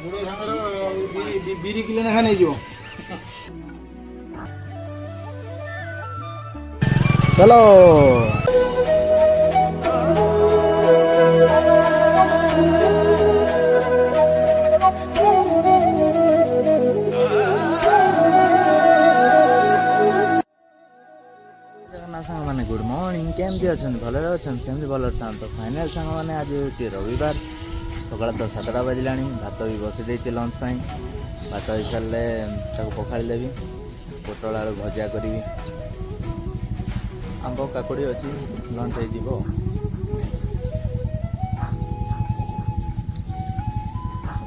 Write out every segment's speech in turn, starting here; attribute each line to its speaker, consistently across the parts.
Speaker 1: ବୁଢ଼ ସାଙ୍ଗର ବିରି କିଲୋ ଲେଖା ନେଇଯିବ। चलो सांग मैंने गुड मॉर्निंग केमती अच्छा भले अच्छा सेमती भल था। तो फाइनाल सांग मैंने आज हूँ रविवार सका तो 7टा बजला भात भी बसई लंच पाई भात हो सारे पखाड़ी देवी पोटल आलू भजा करी आंब काकुड़ी अच्छी लंच हो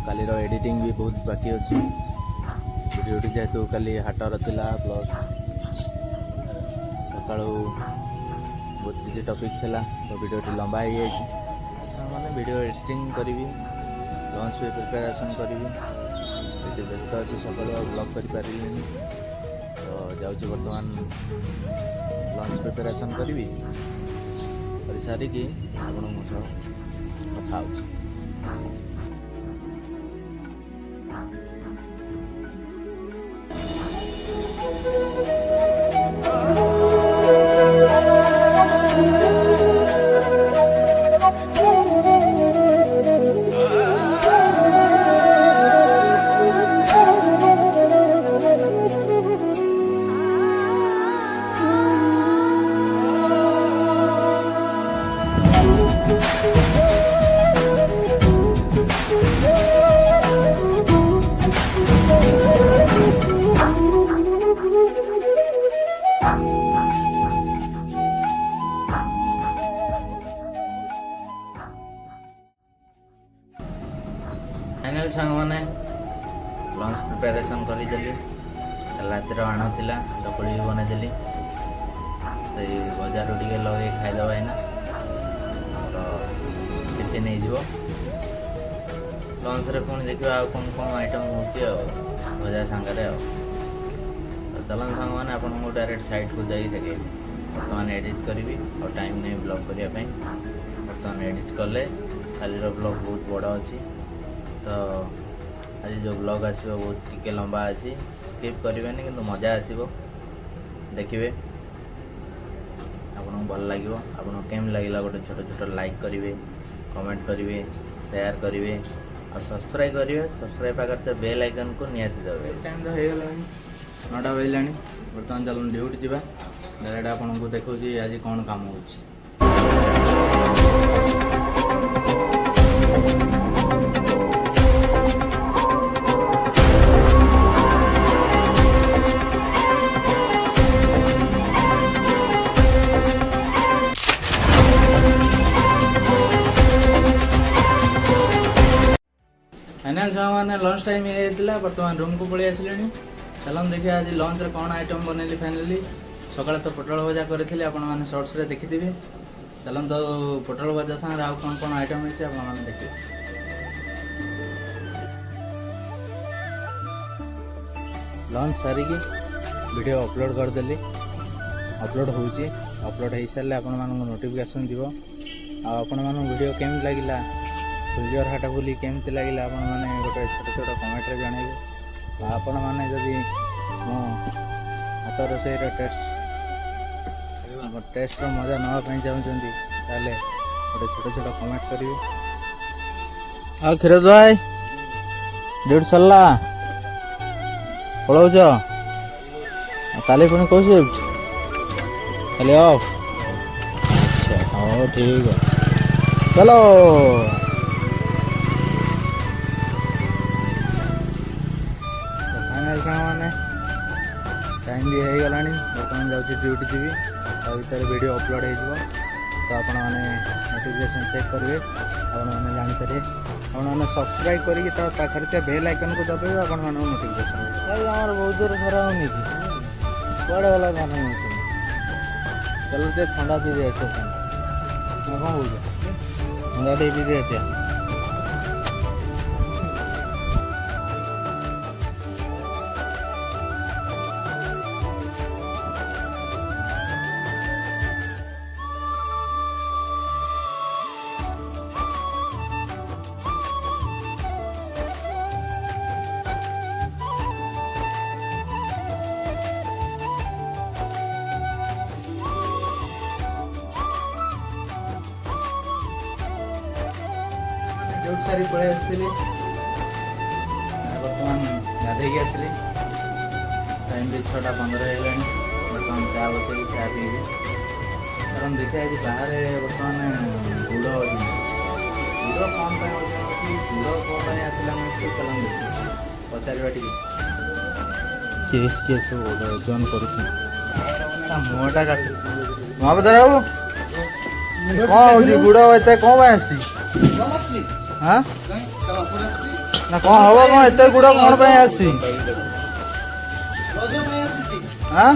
Speaker 1: कालीर एडिटिंग भी बहुत बाकी अच्छी वीडियो जेहेतु काली हाटर थिला प्लस सका बहुत किसी टॉपिक थिला तो वीडियो लंबा हो जाए मैंने वीडियो एडिटिंग करी लंच भी प्रिपेरेसन करी व्यस्त अच्छी सकाल ब्लॉग कर तो जाऊँ बर्तमान लंच प्रिपेरेसन करी कर सारिकी आपण मो सह कथा हो। फाइनल सांग मैंने लंच प्रिपेरेसन करदेली रातिर आना चकुड़ी भी बनईदेली से बजार टे लगे खाईदे ना तो टिफिन हो लंच रे पुणी देखा कौन कौन आइटम हो भजा सांगे चलन सांग मैंने आपको डायरेक्ट साइट को जाइए देखे बर्तमान एडिट करी और टाइम नहीं ब्लॉग करने बर्तमान एडिट कले खाली ब्लॉग बहुत बड़ा अच्छी तो आज जो ब्लॉग आसो बहुत टिके लंबा अच्छी स्किप करेंगे कि मजा आसो देखिए आपको भल लगे आपको केम लगे गोटे छोट छोट लाइक करेंगे कमेंट करेंगे शेयर करेंगे और सब्सक्राइब करेंगे सब्सक्राइब आगे तो बेल आइकन को निहाती देवे टाइम तो हो गला 9टा बजला बर्तमान चलो ड्यूटी जावा डायरेक्ट आपको देखो आज कौन काम हो। फाइनाल मैंने लंच टाइम होता बर्तमान रूम को पलि आसिले चलन देखिए आज लंच रे कौन आइटम बनैली फाइनाली सकाଳେ तो पोटल भजा करी आपने शॉर्ट्स रे देखी चलन तो पोटल भजा सागर आउ कौन कौन आइटम होती आपने देखिए लंच सारिकी वीडियो अपलोड करदेली अपलोड होची अपलोड हो सारे आपण नोटिफिकेशन दिव आपण वीडियो केमी लगिला सूर्यर हाट बुली केमती लगे आपण मैंने गोटे छोट छोट कमेंट रे जनइबे आपण मैंने जदि मो हाथ रोषेर टेस्ट मजा नापी चाहते ताले गोटे छोट छोट कमेंट करेंगे। आ क्षीर भाई ड्यूटी सरला पलाऊच काली पुणी कौ शिफ्ट खाली ऑफ अच्छा हाँ ठीक है चलो मैंने टाइम भी हो गला बर्तमान जाऊँगी ड्यूटी जीवी भर वीडियो अपलोड हो तो आपण मैंने नोटिफिकेशन चेक करेंगे आपने जानीपर आपने सब्सक्राइब करके बेल आइकन को दबाइए आपण नोटिफिकेशन आम बहुत दूर खरा होनी कड़े वाला गाना चलो तो ठंडा पी दे कौन बोल ठंडा टे पी दे ସାରି ପଳେଇ ଆସିଥିଲି। ବର୍ତ୍ତମାନ ଗାଧେଇକି ଆସିଲି। ଟାଇମ୍ ବି 6:15 ହେଇଗଲାଣି। ବର୍ତ୍ତମାନ ଚା ବସେଇକି ଚା ପିଇବି। କାରଣ ଦେଖିବା ଏଠି ବାହାରେ ବର୍ତ୍ତମାନ ଗୁଡ଼ ଅଛି। ଗୁଡ଼ କ'ଣ ପାଇଁ ଓଜନ ଅଛି, ଗୁଡ଼ କ'ଣ ପାଇଁ ଆସିଲା ଆମେ ଚାଲନ୍ତୁ ପଚାରିବା ଟିକେ। କିଏ କିଏ ସବୁ ଓଜନ କରୁଛି? ମୁହଁଟା କାଟି ମହାପତ୍ର ବାବୁ କ'ଣ ହେଉଛି? ଗୁଡ଼ ଏତେ କ'ଣ ପାଇଁ ଆସିଛି? ହାଁ ନା କ'ଣ ହବ? କ'ଣ ଏତେ ଗୁଡ଼ କ'ଣ ପାଇଁ ଆସିଛି? ହାଁ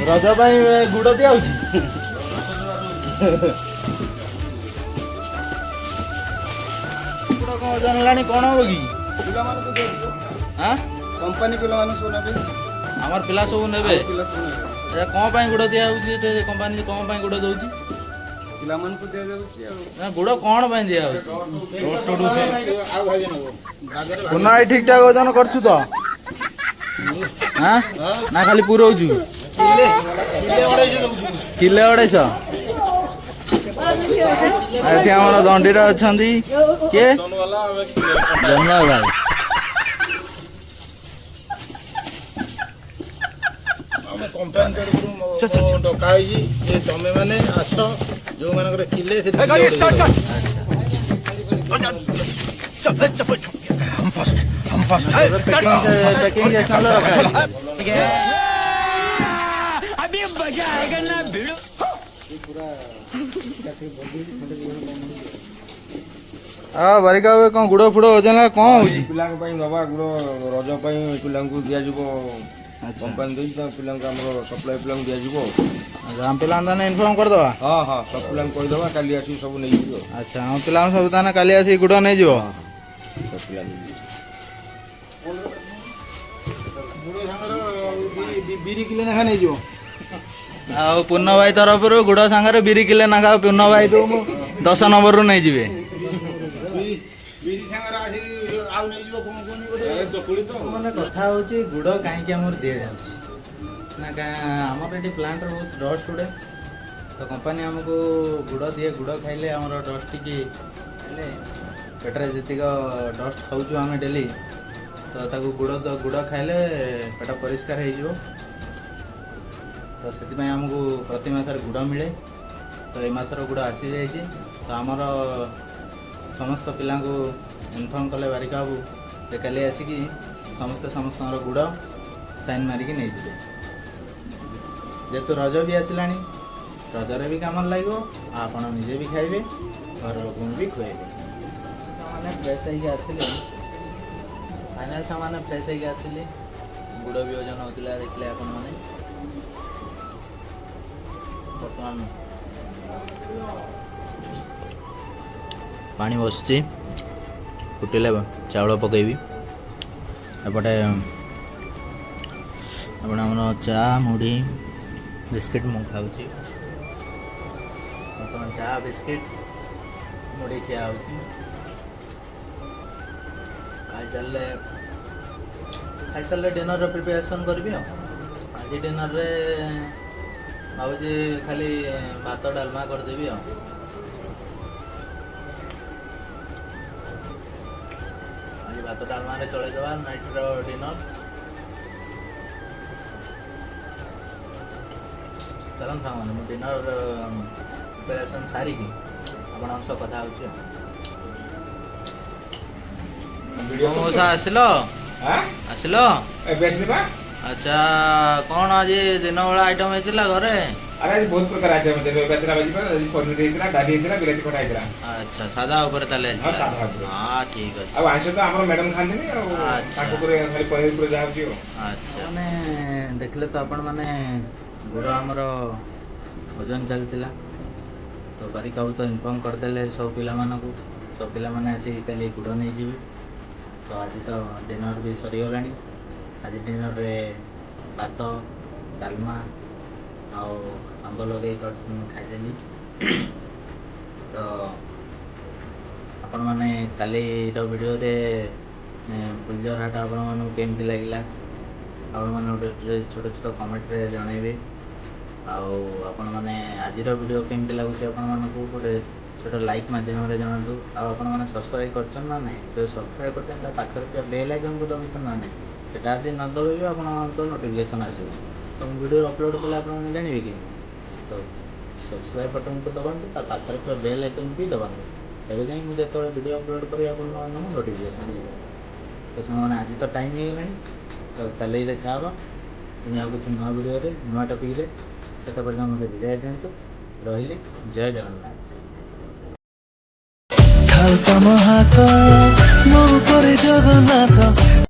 Speaker 1: ରଜ ପାଇଁ ଗୁଡ଼ ଦିଆହେଉଛି? ଗୁଡ଼ କ'ଣ ଓଜନ ହେଲାଣି କ'ଣ ହବ କି? ହାଁ
Speaker 2: कंपनी पिलाने सब नेबे
Speaker 1: ଆମର ପିଲା ସବୁ ନେବେ।
Speaker 2: पिला सब नेबे
Speaker 1: এটা କ'ଣ ପାଇଁ ଗୁଡ଼ ଦିଆହେଉଛି? ଏଠି କମ୍ପାନୀ କ'ଣ ପାଇଁ ଗୁଡ଼ ଦେଉଛି?
Speaker 2: पिला मन को दे जाउची
Speaker 1: ନା ଗୁଡ଼ କ'ଣ ପାଇଁ ଦିଆହେଉଛି?
Speaker 2: आ भागे नबो भागे
Speaker 1: ପୁନା ଭାଇ ଠିକ୍ ଠାକ୍ ଓଜନ କରୁଛୁ ତ? ହାଁ ନା ଖାଲି ପୁରଉଛୁ?
Speaker 2: किले किले 250 दउची
Speaker 1: କିଲେ 250। ଏଠି ଆମର ଦଣ୍ଡିରେ ଅଛନ୍ତି କିଏ? ଜନ୍ମ ଭାଇ।
Speaker 2: ଆମେ कंपनी तरफରୁ ଡକା ହେଇଛି ଯେ ତମେ ମାନେ ଆସ ଯୋଉ ମାନଙ୍କର କିଲେ ସେ
Speaker 1: ବାରିକା କ'ଣ ଗୁଡ଼ ଫୁଡ଼ ଓଜନ କ'ଣ ହଉଛି?
Speaker 3: ପିଲାଙ୍କ ପାଇଁ ଦବା ଗୁଡ଼ ରଜ ପାଇଁ ପିଲାଙ୍କୁ ଦିଆଯିବ। କମ୍ପାନୀ ଦେଇଛି ତାଙ୍କ ପିଲାଙ୍କୁ ଆମର ସପ୍ଲାଇ ପିଲାଙ୍କୁ ଦିଆଯିବ।
Speaker 1: ଆମ ପିଲାଙ୍କୁ ତାହେଲେ ଇନଫର୍ମ କରିଦେବା।
Speaker 3: ହଁ ହଁ ସବୁ ପିଲାଙ୍କୁ କହିଦେବା କାଲି ଆସିକି ସବୁ ନେଇଯିବ।
Speaker 1: ଆଚ୍ଛା ଆମ ପିଲାଙ୍କୁ ସବୁ ତାହେଲେ କାଲି ଆସିକି ଗୁଡ଼ ନେଇଯିବ।
Speaker 3: ସବୁ ପିଲା ନେଇଯିବ।
Speaker 2: ବିରି କିଲେ ଲେଖା ନେଇଯିବ।
Speaker 1: ଆଉ ପୂର୍ଣ୍ଣ ଭାଇ ତରଫରୁ ଗୁଡ଼ ସାଙ୍ଗରେ ବିରି କିଲେ ନାଖା ପୂର୍ଣ୍ଣ ଭାଇ 10 ନମ୍ବରରୁ ନେଇଯିବେ।
Speaker 2: ବିରି ସାଙ୍ଗରେ ଆସିକି ଆଉ ନେଇଯିବ
Speaker 1: ମାନେ କଥା ହେଉଛି ଗୁଡ଼ କାହିଁକି ଆମର ଦିଆଯାଉଛି ନା ଆମର ଏଠି ପ୍ଲାଣ୍ଟରେ ବହୁତ ଡଷ୍ଟ ଉଡ଼େ ତ କମ୍ପାନୀ ଆମକୁ ଗୁଡ଼ ଦିଏ। ଗୁଡ଼ ଖାଇଲେ ଆମର ଡଷ୍ଟ ଟିକେ ହେଲେ ପେଟରେ ଯେତିକ ଡଷ୍ଟ ଖାଉଛୁ ଆମେ ଡେଲି ତ ତାକୁ ଗୁଡ଼ ଖାଇଲେ ପେଟ ପରିଷ୍କାର ହେଇଯିବ। ତ ସେଥିପାଇଁ ଆମକୁ ପ୍ରତି ମାସରେ ଗୁଡ଼ ମିଳେ। ତ ଏ ମାସର ଗୁଡ଼ ଆସିଯାଇଛି। ତ ଆମର ସମସ୍ତ ପିଲାଙ୍କୁ ଇନଫର୍ମ କଲେ ବାରିକା ବାବୁ ଯେ କାଲି ଆସିକି ସମସ୍ତଙ୍କର ଗୁଡ଼ ସାଇନ୍ ମାରିକି ନେଇଯିବେ। ଯେହେତୁ ରଜ ବି ଆସିଲାଣି ରଜରେ ବି କାମରେ ଲାଗିବ ଆଉ ଆପଣ ନିଜେ ବି ଖାଇବେ ଘର ଲୋକଙ୍କୁ ବି ଖୁଆଇବେ। ସେମାନେ ଫ୍ରେଶ୍ ହେଇକି ଆସିଲେ ଫାଇନାଲ୍ ସେମାନେ ଫ୍ରେଶ୍ ହେଇକି ଆସିଲେ। ଗୁଡ଼ ବି ଓଜନ ହେଉଥିଲା ଦେଖିଲେ ଆପଣମାନେ। ବର୍ତ୍ତମାନ ପାଣି ବସୁଛି ଫୁଟିଲେ ଚାଉଳ ପକାଇବି। ଏପଟେ ଆମର ଚା ମୁଢ଼ି ବିସ୍କିଟ୍ ମୁଁ ଖାଉଛି। ବର୍ତ୍ତମାନ ଚା ବିସ୍କିଟ୍ ମୁଢ଼ି ଖିଆ ହେଉଛି। ଖାଇସାରିଲେ ଡିନର୍ର ପ୍ରିପାରେସନ୍ କରିବି। ଆଉ ଆଜି ଡିନର୍ରେ ଭାବୁଛି ଖାଲି ଭାତ ଡାଲମା କରିଦେବି। ଆଉ ଆଜି ଭାତ ଡାଲମାରେ ଚଳେଇଦେବା ନାଇଟ୍ର ଡିନର୍। ଚାଲନ୍ତୁ ସାଙ୍ଗମାନେ ମୁଁ ଡିନର୍ ପ୍ରିପାରେସନ୍ ସାରିକି ଆପଣଙ୍କ ସହ କଥା ହେଉଛି। ମଉସା ଆସିଲ? ଆଚ୍ଛା କ'ଣ ଆଜି ଦିନ ବେଳା ଆଇଟମ୍ ହେଇଥିଲା ଘରେ?
Speaker 3: ଆରେ ଆଜି ବହୁତ ପ୍ରକାର ଆଇଟମ୍ ହେଇଥିଲା। ପନିର ହେଇଥିଲା, ଡାଲି ହେଇଥିଲା, ବିଲାତି ଖଟା ହେଇଥିଲା।
Speaker 1: ଆଚ୍ଛା ସାଧା ଉପରେ ତାହେଲେ?
Speaker 3: ହଁ ସାଧା ଉପରେ।
Speaker 1: ହଁ ଠିକ୍ ଅଛି।
Speaker 3: ଆଉ ଆଇଁଷ ତ ଆମର ମ୍ୟାଡମ୍ ଖାଆନ୍ତିନି ଆଉ ତାଙ୍କ ଉପରେ ଖାଲି ପନିର ଉପରେ ଯାହା ହେଉଛି।
Speaker 1: ଆଚ୍ଛା ମାନେ ଦେଖିଲେ ତ ଆପଣମାନେ ଗୁଡ଼ ଆମର ଓଜନ ଚାଲିଥିଲା ତ ବାରିକା ବାବୁ ତ ଇନଫର୍ମ କରିଦେଲେ ସବୁ ପିଲାମାନଙ୍କୁ। ସବୁ ପିଲାମାନେ ଆସିକି କାଲି ଗୁଡ଼ ନେଇଯିବେ। ତ ଆଜି ତ ଡିନର୍ ବି ସରିଗଲାଣି। ଆଜି ଡିନର୍ରେ ଭାତ ଡାଲମା ଆଉ ଆମ୍ବ ଲଗେଇ ଖାଇଦେଲି। ତ ଆପଣମାନେ କାଲିର ଭିଡ଼ିଓରେ ପୁଲିଜର ହାଟ ଆପଣମାନଙ୍କୁ କେମିତି ଲାଗିଲା ଆପଣମାନେ ଗୋଟେ ଛୋଟ ଛୋଟ କମେଣ୍ଟରେ ଜଣାଇବେ। ଆଉ ଆପଣମାନେ ଆଜିର ଭିଡ଼ିଓ କେମିତି ଲାଗୁଛି ଆପଣମାନଙ୍କୁ ଗୋଟେ छोटा लाइक माध्यम जनातु आपने सब्सक्राइब कर ना ना जो सब्सक्राइब कर पाखे बेल आइकन को दबे ना ना से आदि न दबे आप नोटिफिकेशन आसो तो वीडियो अपलोड कले आप जानवे कि तो सब्सक्राइब बटन को दबातु पाखे बेल आइकन भी दबातु तब जाए मुझे जो वीडियो अपलोड करी आप नोटिफिकेशन तो सामान आज तो टाइम हो गला तो कल ही देखा पुणी आ कुछ नुआ वीडियो नुआ टपिक से मत विदाय दिंतु रही जय जगन्नाथ
Speaker 4: हालका महाका मो परे जगन्नाथ